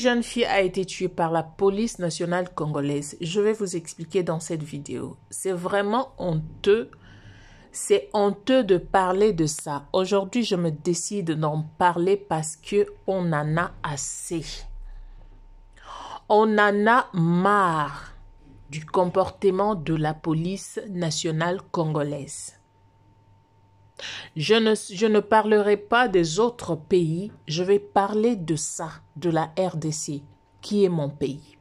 jeune fille a été tuée par la police nationale congolaise. Je vais vous expliquer dans cette vidéo. C'est vraiment honteux. C'est honteux de parler de ça. Aujourd'hui, je me décide d'en parler parce qu'on en a assez. On en a marre du comportement de la police nationale congolaise. Je ne parlerai pas des autres pays, je vais parler de ça, de la RDC, qui est mon pays.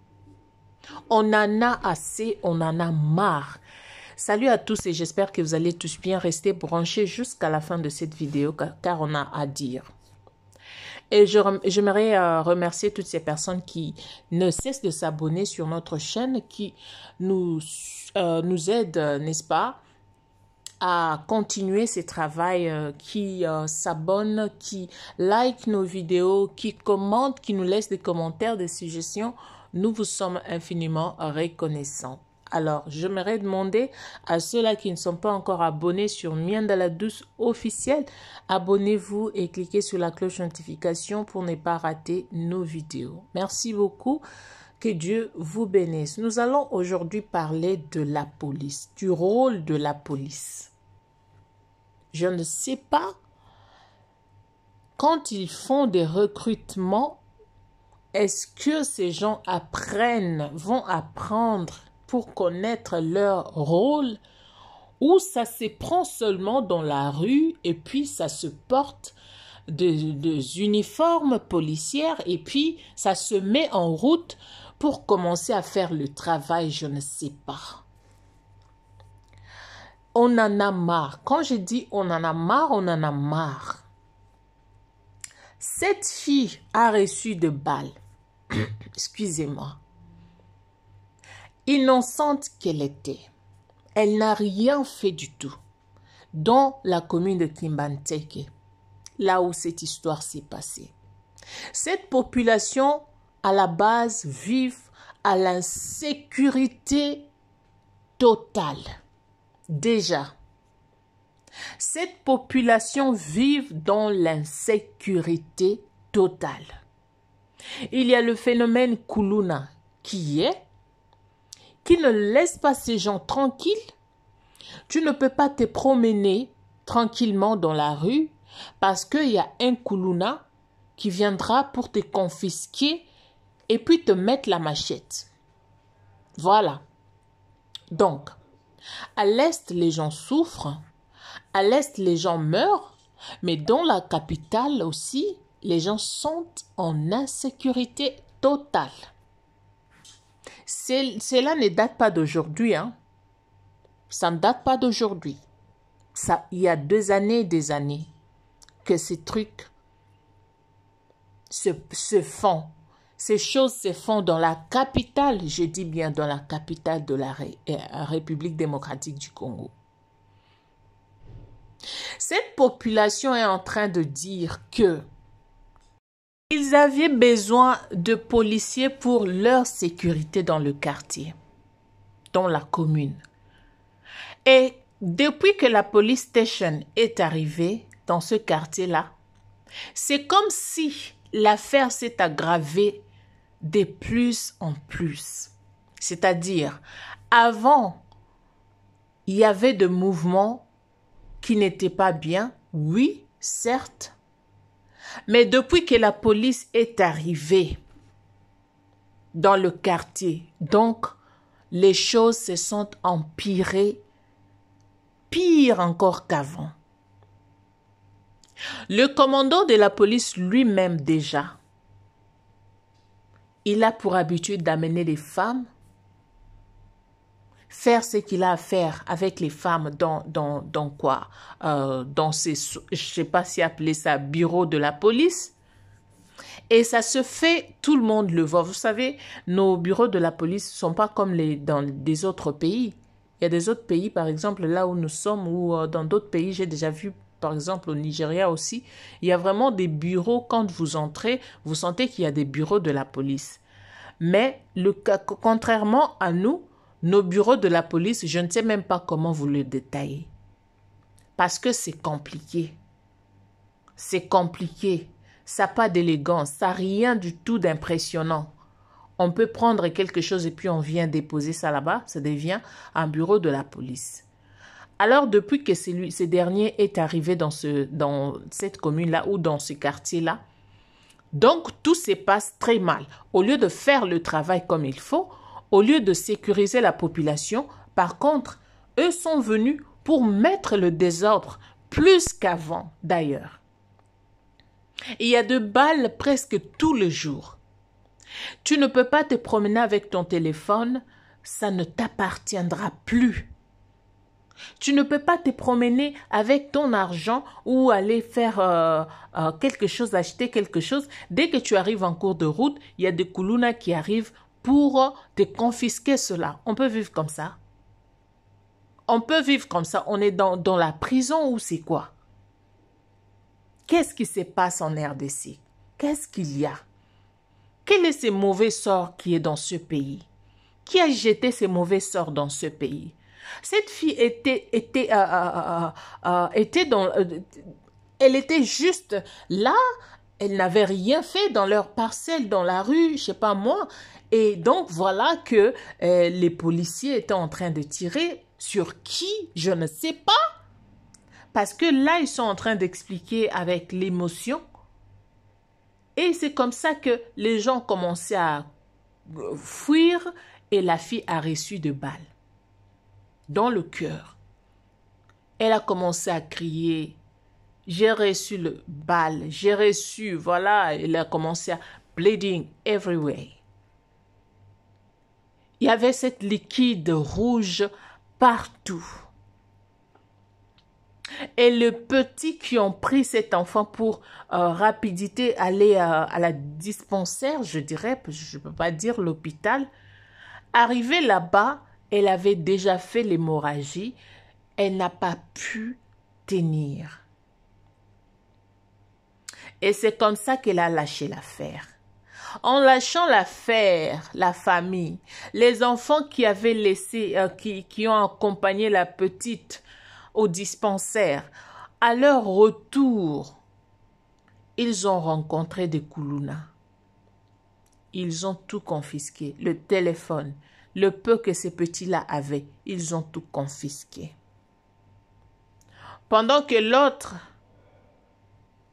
On en a assez, on en a marre. Salut à tous et j'espère que vous allez tous bien rester branchés jusqu'à la fin de cette vidéo car on a à dire. Et j'aimerais remercier toutes ces personnes qui ne cessent de s'abonner sur notre chaîne, qui nous aident, n'est-ce pas, à continuer ce travail, qui s'abonnent, qui like nos vidéos, qui commentent, qui nous laissent des commentaires, des suggestions. Nous vous sommes infiniment reconnaissants. Alors, j'aimerais demander à ceux-là qui ne sont pas encore abonnés sur Miendala Douce officiel, abonnez-vous et cliquez sur la cloche notification pour ne pas rater nos vidéos. Merci beaucoup. Que Dieu vous bénisse. Nous allons aujourd'hui parler de la police, du rôle de la police. Je ne sais pas, quand ils font des recrutements, est-ce que ces gens vont apprendre pour connaître leur rôle, ou ça se prend seulement dans la rue et puis ça se porte des uniformes policières et puis ça se met en route pour commencer à faire le travail, je ne sais pas. On en a marre. Quand je dis on en a marre, on en a marre. Cette fille a reçu de balles. Excusez-moi. Innocente qu'elle était. Elle n'a rien fait du tout. Dans la commune de Kimbanteke, là où cette histoire s'est passée. Cette population, à la base, vit à l'insécurité totale. Déjà, cette population vit dans l'insécurité totale. Il y a le phénomène Kuluna qui ne laisse pas ces gens tranquilles. Tu ne peux pas te promener tranquillement dans la rue parce qu'il y a un Kuluna qui viendra pour te confisquer et puis te mettre la machette. Voilà. Donc, à l'Est, les gens souffrent. À l'Est, les gens meurent. Mais dans la capitale aussi, les gens sont en insécurité totale. Cela ne date pas d'aujourd'hui. Hein? Ça ne date pas d'aujourd'hui. Il y a des années que ces trucs se font. Ces choses se font dans la capitale, je dis bien dans la capitale de la République démocratique du Congo. Cette population est en train de dire que ils avaient besoin de policiers pour leur sécurité dans le quartier, dans la commune. Et depuis que la police station est arrivée dans ce quartier-là, c'est comme si l'affaire s'est aggravée de plus en plus. C'est-à-dire, avant, il y avait des mouvements qui n'étaient pas bien, oui, certes, mais depuis que la police est arrivée dans le quartier, donc les choses se sont empirées, pire encore qu'avant. Le commandant de la police lui-même déjà, il a pour habitude d'amener les femmes, faire ce qu'il a à faire avec les femmes dans quoi? Dans ces, je ne sais pas si appeler ça bureau de la police. Et ça se fait, tout le monde le voit. Vous savez, nos bureaux de la police ne sont pas comme dans des autres pays. Il y a des autres pays, par exemple, là où nous sommes, ou dans d'autres pays, j'ai déjà vu, par exemple, au Nigeria aussi, il y a vraiment des bureaux, quand vous entrez, vous sentez qu'il y a des bureaux de la police. Mais contrairement à nous, nos bureaux de la police, je ne sais même pas comment vous le détailler. Parce que c'est compliqué. C'est compliqué. Ça n'a pas d'élégance, ça n'a rien du tout d'impressionnant. On peut prendre quelque chose et puis on vient déposer ça là-bas, ça devient un bureau de la police. Alors, depuis que ce dernier est arrivé dans cette commune-là ou dans ce quartier-là, donc tout se passe très mal. Au lieu de faire le travail comme il faut, au lieu de sécuriser la population, par contre, eux sont venus pour mettre le désordre plus qu'avant d'ailleurs. Il y a de balles presque tous les jours. Tu ne peux pas te promener avec ton téléphone, ça ne t'appartiendra plus. Tu ne peux pas te promener avec ton argent ou aller faire quelque chose, acheter quelque chose. Dès que tu arrives en cours de route, il y a des koulounas qui arrivent pour te confisquer cela. On peut vivre comme ça. On peut vivre comme ça. On est dans la prison ou c'est quoi? Qu'est-ce qui se passe en RDC? Qu'est-ce qu'il y a? Quel est ce mauvais sort qui est dans ce pays? Qui a jeté ces mauvais sorts dans ce pays? Cette fille elle était juste là, elle n'avait rien fait dans leur parcelle, dans la rue, je sais pas moi. Et donc voilà que les policiers étaient en train de tirer sur qui, je ne sais pas. Parce que là, ils sont en train d'expliquer avec l'émotion. Et c'est comme ça que les gens commençaient à fuir et la fille a reçu de balles dans le cœur. Elle a commencé à crier, j'ai reçu le balle, j'ai reçu, voilà, elle a commencé à bleeding everywhere. Il y avait cette liquide rouge partout. Et les petits qui ont pris cet enfant pour rapidité aller à la dispensaire, je dirais, je ne peux pas dire l'hôpital, arrivé là-bas, elle avait déjà fait l'hémorragie, elle n'a pas pu tenir. Et c'est comme ça qu'elle a lâché l'affaire. En lâchant l'affaire, la famille, les enfants qui avaient laissé, qui ont accompagné la petite au dispensaire, à leur retour, ils ont rencontré des koulounas. Ils ont tout confisqué, le téléphone, le peu que ces petits-là avaient, ils ont tout confisqué. Pendant que l'autre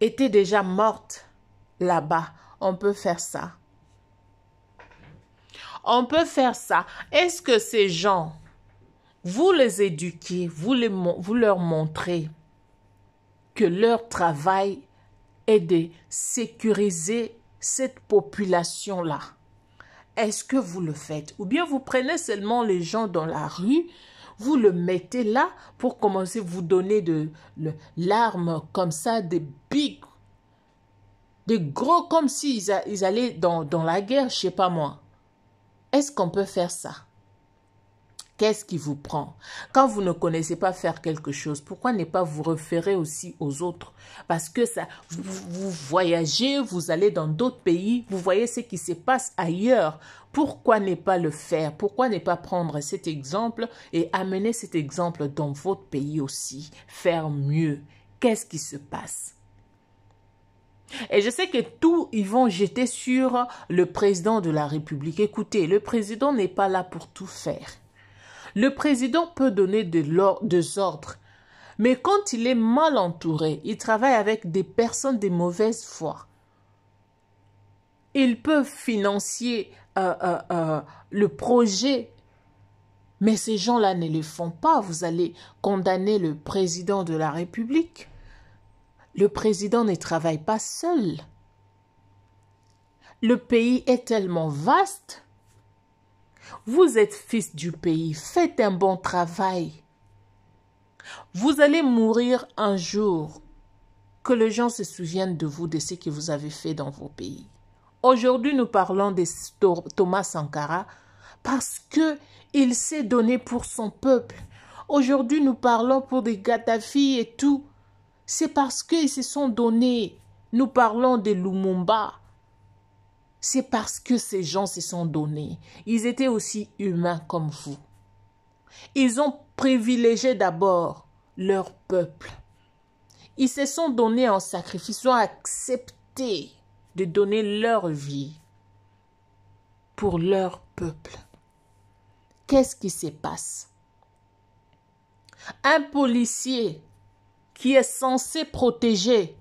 était déjà morte là-bas, on peut faire ça. On peut faire ça. Est-ce que ces gens, vous les éduquez, vous leur montrez que leur travail est de sécuriser cette population-là? Est-ce que vous le faites? Ou bien vous prenez seulement les gens dans la rue, vous le mettez là pour commencer à vous donner de l'arme comme ça, des big, des gros, comme s'ils allaient dans la guerre, je sais pas moi. Est-ce qu'on peut faire ça? Qu'est-ce qui vous prend? Quand vous ne connaissez pas faire quelque chose, pourquoi ne pas vous référer aussi aux autres? Parce que ça, vous voyagez, vous allez dans d'autres pays, vous voyez ce qui se passe ailleurs. Pourquoi ne pas le faire? Pourquoi ne pas prendre cet exemple et amener cet exemple dans votre pays aussi? Faire mieux. Qu'est-ce qui se passe? Et je sais que tout, ils vont jeter sur le président de la République. Écoutez, le président n'est pas là pour tout faire. Le président peut donner des ordres, mais quand il est mal entouré, il travaille avec des personnes de mauvaise foi. Ils peuvent financer le projet, mais ces gens-là ne le font pas. Vous allez condamner le président de la République. Le président ne travaille pas seul. Le pays est tellement vaste. Vous êtes fils du pays, faites un bon travail. Vous allez mourir un jour, que les gens se souviennent de vous, de ce que vous avez fait dans vos pays. Aujourd'hui, nous parlons de Thomas Sankara parce qu'il s'est donné pour son peuple. Aujourd'hui, nous parlons pour des Gaddafi et tout. C'est parce qu'ils se sont donnés. Nous parlons de Lumumba. C'est parce que ces gens se sont donnés. Ils étaient aussi humains comme vous. Ils ont privilégié d'abord leur peuple. Ils se sont donnés en sacrifice. Ils ont accepté accepté de donner leur vie pour leur peuple. Qu'est-ce qui se passe? Un policier qui est censé protéger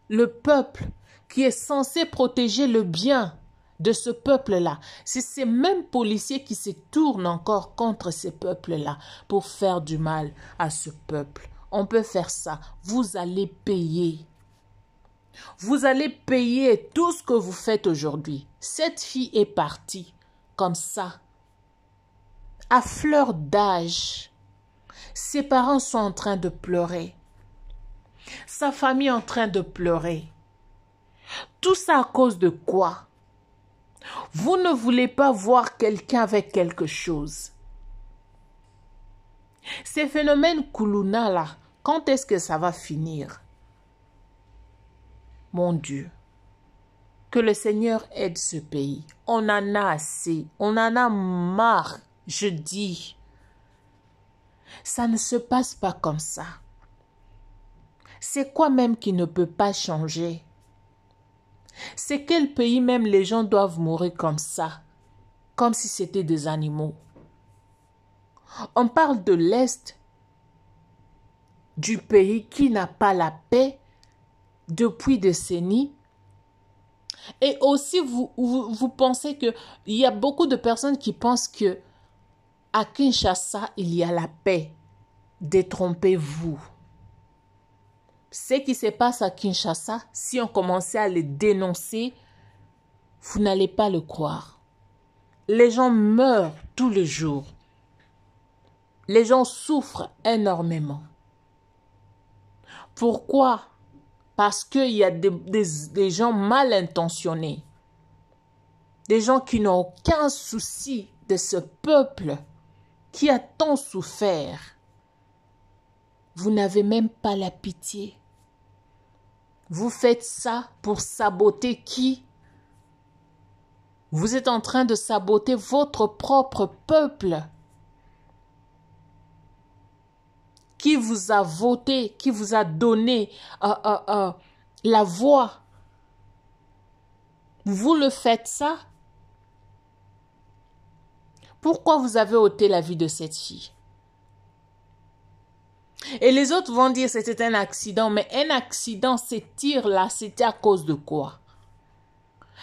le peuple, qui est censé protéger le bien de ce peuple-là, c'est ces mêmes policiers qui se tournent encore contre ces peuples-là pour faire du mal à ce peuple. On peut faire ça. Vous allez payer. Vous allez payer tout ce que vous faites aujourd'hui. Cette fille est partie comme ça, à fleur d'âge. Ses parents sont en train de pleurer. Sa famille est en train de pleurer. Tout ça à cause de quoi? Vous ne voulez pas voir quelqu'un avec quelque chose. Ces phénomènes Kuluna là, quand est-ce que ça va finir? Mon Dieu, que le Seigneur aide ce pays. On en a assez, on en a marre, je dis. Ça ne se passe pas comme ça. C'est quoi même qui ne peut pas changer? C'est quel pays même les gens doivent mourir comme ça, comme si c'était des animaux? On parle de l'Est du pays qui n'a pas la paix depuis des décennies. Et aussi, vous pensez qu'il y a beaucoup de personnes qui pensent que à Kinshasa, il y a la paix. Détrompez-vous. Ce qui se passe à Kinshasa, si on commençait à les dénoncer, vous n'allez pas le croire. Les gens meurent tous les jours. Les gens souffrent énormément. Pourquoi? Parce qu'il y a des gens mal intentionnés. Des gens qui n'ont aucun souci de ce peuple qui a tant souffert. Vous n'avez même pas la pitié. Vous faites ça pour saboter qui? Vous êtes en train de saboter votre propre peuple. Qui vous a voté, qui vous a donné la voix. Vous le faites ça? Pourquoi vous avez ôté la vie de cette fille? Et les autres vont dire que c'était un accident, mais un accident, ces tirs-là, c'était à cause de quoi?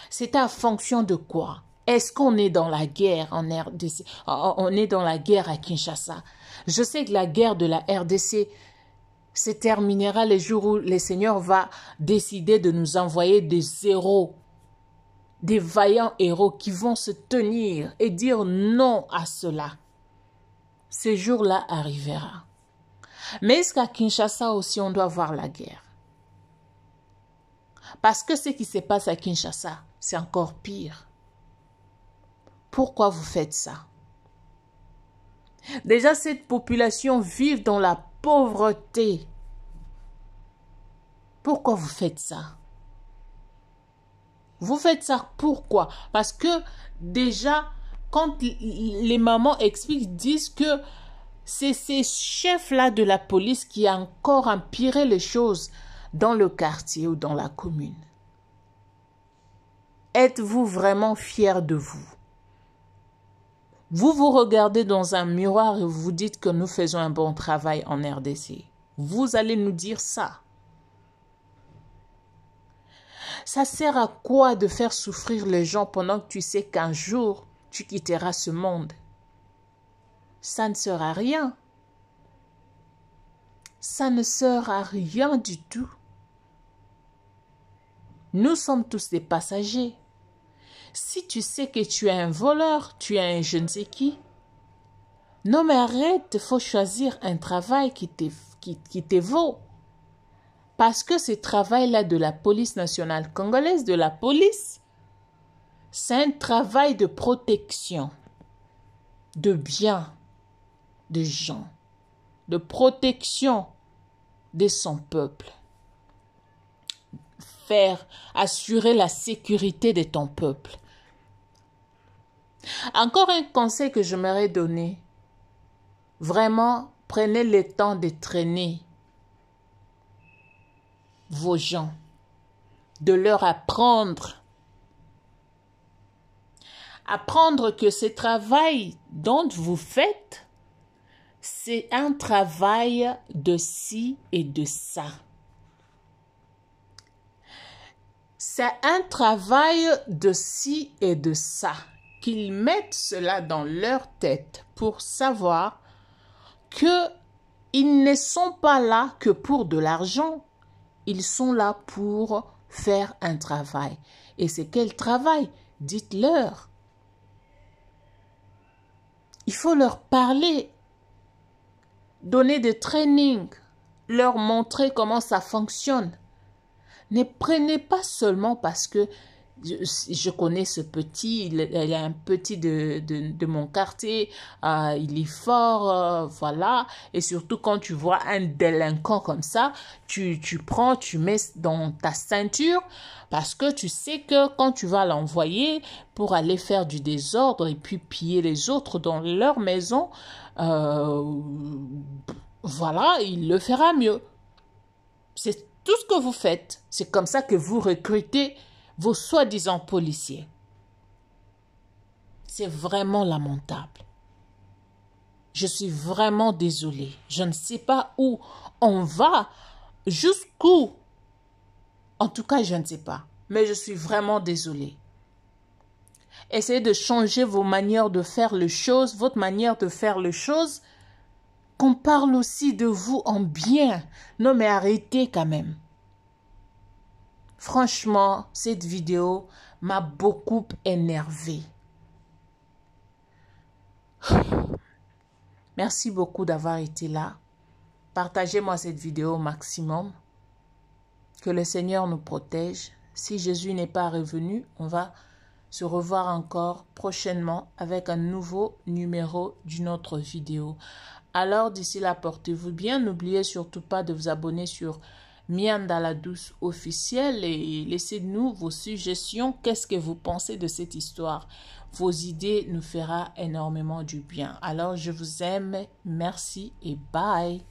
C'était en fonction de quoi? Est-ce qu'on est dans la guerre en RDC? On est dans la guerre à Kinshasa. Je sais que la guerre de la RDC se terminera le jour où le Seigneur va décider de nous envoyer des héros, des vaillants héros qui vont se tenir et dire non à cela. Ce jour-là arrivera. Mais est-ce qu'à Kinshasa aussi on doit voir la guerre? Parce que ce qui se passe à Kinshasa, c'est encore pire. Pourquoi vous faites ça? Déjà, cette population vit dans la pauvreté. Pourquoi vous faites ça? Vous faites ça pourquoi? Parce que déjà, quand les mamans expliquent, disent que c'est ces chefs-là de la police qui ont encore empiré les choses dans le quartier ou dans la commune. Êtes-vous vraiment fiers de vous? Vous vous regardez dans un miroir et vous vous dites que nous faisons un bon travail en RDC. Vous allez nous dire ça. Ça sert à quoi de faire souffrir les gens pendant que tu sais qu'un jour, tu quitteras ce monde? Ça ne sert à rien. Ça ne sert à rien du tout. Nous sommes tous des passagers. Si tu sais que tu es un voleur, tu es un je ne sais qui, non mais arrête, il faut choisir un travail qui te vaut. Parce que ce travail-là de la police nationale congolaise, de la police, c'est un travail de protection de biens, de gens, de protection de son peuple. Assurer la sécurité de ton peuple. Encore un conseil que je m'aurais donné. Vraiment, prenez le temps de traîner vos gens. de leur apprendre. Apprendre que ce travail dont vous faites, c'est un travail de ci et de ça. C'est un travail de ci et de ça. Qu'ils mettent cela dans leur tête pour savoir qu'ils ne sont pas là que pour de l'argent. Ils sont là pour faire un travail. Et c'est quel travail? Dites-leur. Il faut leur parler, donner des trainings, leur montrer comment ça fonctionne. Ne prenez pas seulement parce que je connais ce petit, il est un petit de mon quartier, il est fort, voilà. Et surtout quand tu vois un délinquant comme ça, tu prends, tu mets dans ta ceinture parce que tu sais que quand tu vas l'envoyer pour aller faire du désordre et puis piller les autres dans leur maison, voilà, il le fera mieux. C'est tout ce que vous faites. C'est comme ça que vous recrutez vos soi-disant policiers. C'est vraiment lamentable. Je suis vraiment désolée. Je ne sais pas où on va, jusqu'où. En tout cas, je ne sais pas. Mais je suis vraiment désolée. Essayez de changer vos manières de faire les choses, votre manière de faire les choses, qu'on parle aussi de vous en bien. Non, mais arrêtez quand même. Franchement, cette vidéo m'a beaucoup énervée. Merci beaucoup d'avoir été là. Partagez-moi cette vidéo au maximum. Que le Seigneur nous protège. Si Jésus n'est pas revenu, on va se revoir encore prochainement avec un nouveau numéro d'une autre vidéo. Alors, d'ici là, portez-vous bien. N'oubliez surtout pas de vous abonner sur Mianda la Douce officielle et laissez-nous vos suggestions. Qu'est-ce que vous pensez de cette histoire? Vos idées nous feront énormément du bien. Alors, je vous aime. Merci et bye.